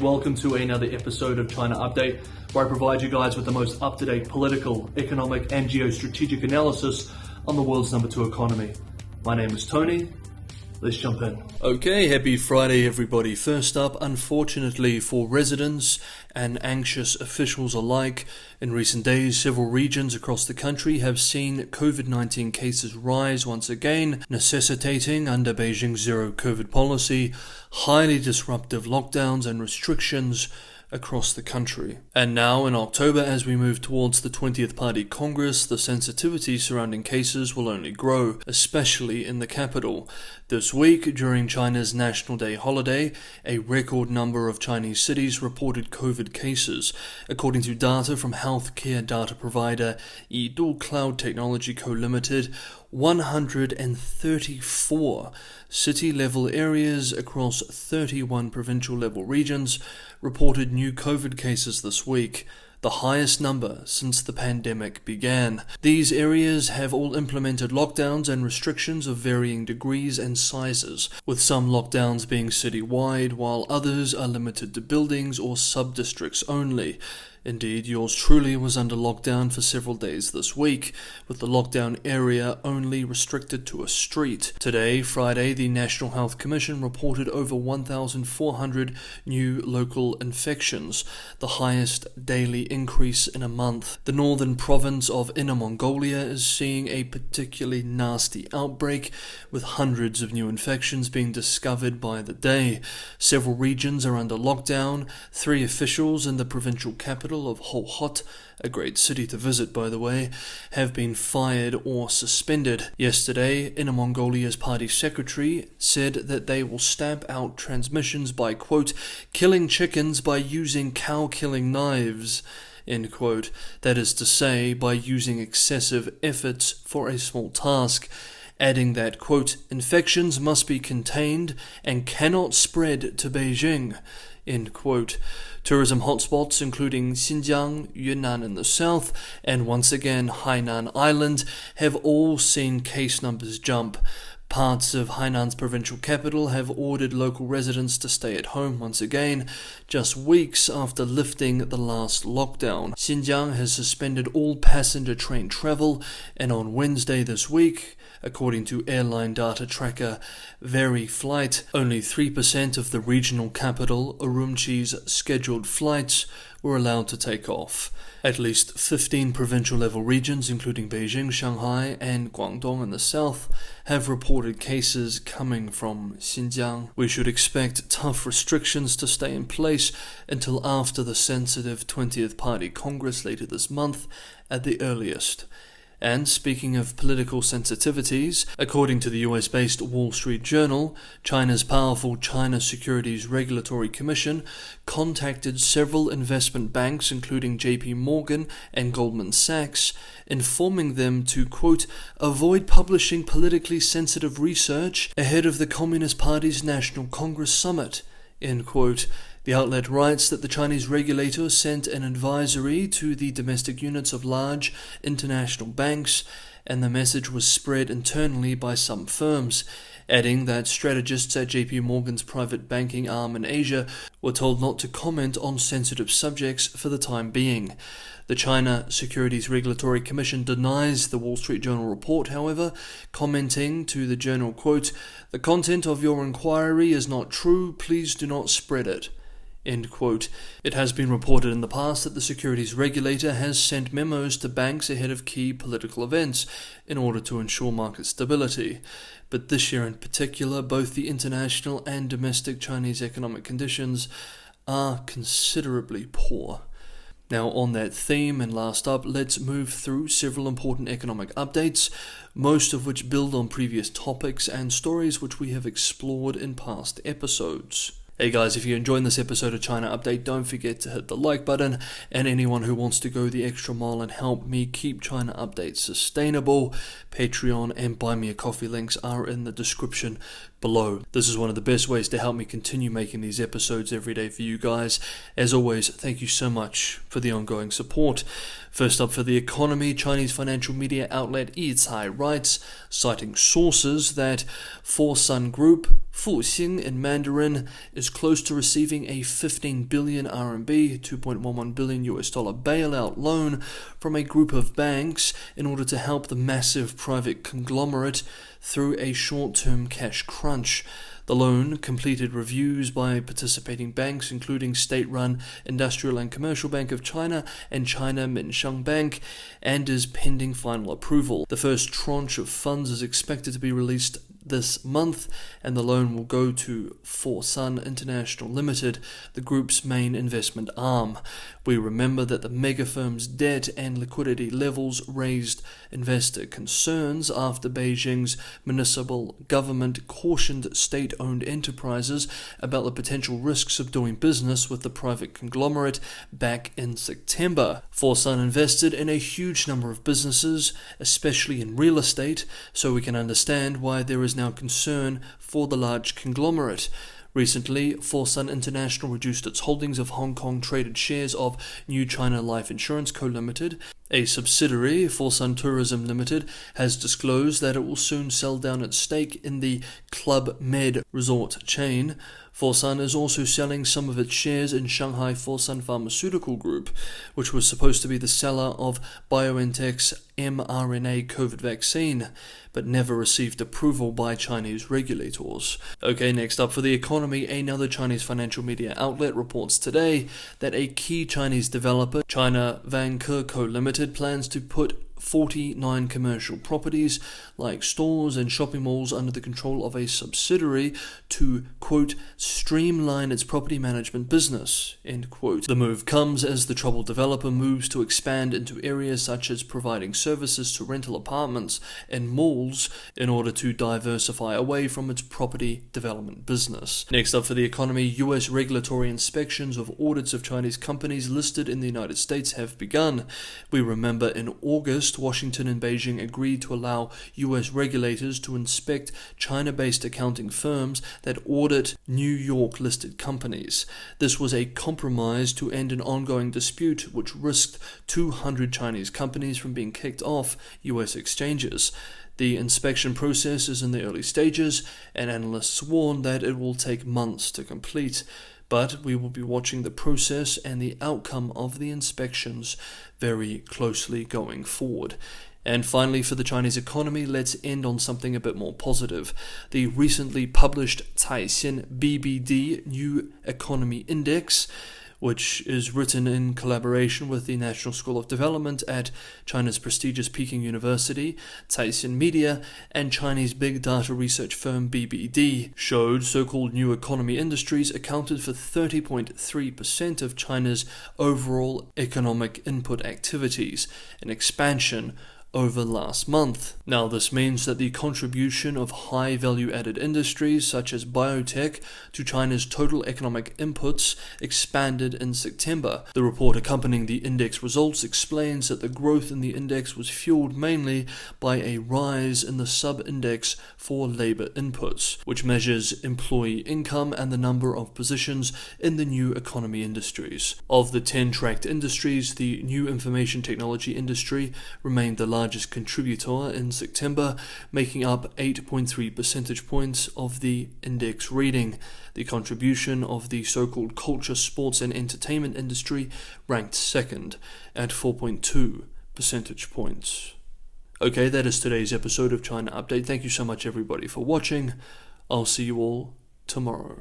Welcome to another episode of China Update, where I provide you guys with the most up-to-date political, economic and geostrategic analysis on the world's number 2 economy. My name is Tony. Let's jump in. Okay, happy Friday everybody. First up, unfortunately for residents and anxious officials alike, in recent days several regions across the country have seen COVID-19 cases rise once again, necessitating, under Beijing's zero COVID policy, highly disruptive lockdowns and restrictions across the country. And now in October, as we move towards the 20th Party Congress, the sensitivities surrounding cases will only grow, especially in the capital. This week, during China's National Day holiday, a record number of Chinese cities reported COVID cases. According to data from healthcare data provider Yidu Cloud Technology Co. Limited, 134 city-level areas across 31 provincial-level regions reported new COVID cases this week, the highest number since the pandemic began. These areas have all implemented lockdowns and restrictions of varying degrees and sizes, with some lockdowns being city-wide, while others are limited to buildings or sub-districts only. Indeed, yours truly was under lockdown for several days this week, with the lockdown area only restricted to a street. Today, Friday, the National Health Commission reported over 1,400 new local infections, the highest daily increase in a month. The northern province of Inner Mongolia is seeing a particularly nasty outbreak, with hundreds of new infections being discovered by the day. Several regions are under lockdown. 3 officials in the provincial capital of Hohhot, a great city to visit by the way, have been fired or suspended. Yesterday, Inner Mongolia's party secretary said that they will stamp out transmissions by, quote, killing chickens by using cow-killing knives, end quote. That is to say, by using excessive efforts for a small task, adding that, quote, infections must be contained and cannot spread to Beijing, end quote. Tourism hotspots including Xinjiang, Yunnan in the south, and once again Hainan Island have all seen case numbers jump. Parts of Hainan's provincial capital have ordered local residents to stay at home once again, just weeks after lifting the last lockdown. Xinjiang has suspended all passenger train travel, and on Wednesday this week, according to airline data tracker Veriflight, only 3% of the regional capital, Urumqi's scheduled flights were allowed to take off. At least 15 provincial-level regions, including Beijing, Shanghai, and Guangdong in the south, have reported cases coming from Xinjiang. We should expect tough restrictions to stay in place until after the sensitive 20th Party Congress later this month at the earliest. And speaking of political sensitivities, according to the US-based Wall Street Journal, China's powerful China Securities Regulatory Commission contacted several investment banks, including JP Morgan and Goldman Sachs, informing them to, quote, avoid publishing politically sensitive research ahead of the Communist Party's National Congress Summit, end quote. The outlet writes that the Chinese regulator sent an advisory to the domestic units of large international banks, and the message was spread internally by some firms, adding that strategists at JP Morgan's private banking arm in Asia were told not to comment on sensitive subjects for the time being. The China Securities Regulatory Commission denies the Wall Street Journal report, however, commenting to the journal, quote, the content of your inquiry is not true, please do not spread it. End quote. It has been reported in the past that the securities regulator has sent memos to banks ahead of key political events in order to ensure market stability. But this year in particular, both the international and domestic Chinese economic conditions are considerably poor. Now on that theme, and last up, let's move through several important economic updates, most of which build on previous topics and stories which we have explored in past episodes. Hey guys, if you're enjoying this episode of China Update, don't forget to hit the like button, and anyone who wants to go the extra mile and help me keep China Update sustainable, Patreon and Buy Me a Coffee links are in the description below. This is one of the best ways to help me continue making these episodes every day for you guys. As always, thank you so much for the ongoing support. First up for the economy, Chinese financial media outlet Yicai writes, citing sources, that Fosun Group, Fosun in Mandarin is close to receiving a 15 billion RMB, $2.11 billion bailout loan from a group of banks in order to help the massive private conglomerate through a short-term cash crunch. The loan completed reviews by participating banks, including state-run Industrial and Commercial Bank of China and China Minsheng Bank, and is pending final approval. The first tranche of funds is expected to be released this month, and the loan will go to Fosun International Limited, the group's main investment arm. We remember that the mega firm's debt and liquidity levels raised investor concerns after Beijing's municipal government cautioned state-owned enterprises about the potential risks of doing business with the private conglomerate back in September. Fosun invested in a huge number of businesses, especially in real estate, so we can understand why there is now concern for the large conglomerate. Recently, Fosun International reduced its holdings of Hong Kong-traded shares of New China Life Insurance Co. Limited. A subsidiary, Fosun Tourism Limited, has disclosed that it will soon sell down its stake in the Club Med resort chain. Fosun is also selling some of its shares in Shanghai Fosun Pharmaceutical Group, which was supposed to be the seller of BioNTech's mRNA COVID vaccine, but never received approval by Chinese regulators. Okay, next up for the economy, another Chinese financial media outlet reports today that a key Chinese developer, China Vanke Co. Limited, plans to put 49 commercial properties like stores and shopping malls under the control of a subsidiary to, quote, streamline its property management business, end quote. The move comes as the troubled developer moves to expand into areas such as providing services to rental apartments and malls in order to diversify away from its property development business. Next up for the economy, US regulatory inspections of audits of Chinese companies listed in the United States have begun. We remember in August, Washington and Beijing agreed to allow US regulators to inspect China-based accounting firms that audit New York-listed companies. This was a compromise to end an ongoing dispute which risked 200 Chinese companies from being kicked off US exchanges. The inspection process is in the early stages, and analysts warn that it will take months to complete. But we will be watching the process and the outcome of the inspections very closely going forward. And finally, for the Chinese economy, let's end on something a bit more positive. The recently published Caixin BBD New Economy Index, which is written in collaboration with the National School of Development at China's prestigious Peking University, Caixin Media, and Chinese big data research firm BBD, showed so-called new economy industries accounted for 30.3% of China's overall economic input activities, an expansion over last month. Now, this means that the contribution of high value-added industries such as biotech to China's total economic inputs expanded in September. The report accompanying the index results explains that the growth in the index was fueled mainly by a rise in the sub-index for labor inputs, which measures employee income and the number of positions in the new economy industries. Of the 10 tracked industries, the new information technology industry remained the largest contributor in September, making up 8.3 percentage points of the index reading. The contribution of the so-called culture, sports and entertainment industry ranked second at 4.2 percentage points. Okay, that is today's episode of China Update. Thank you so much everybody for watching. I'll see you all tomorrow.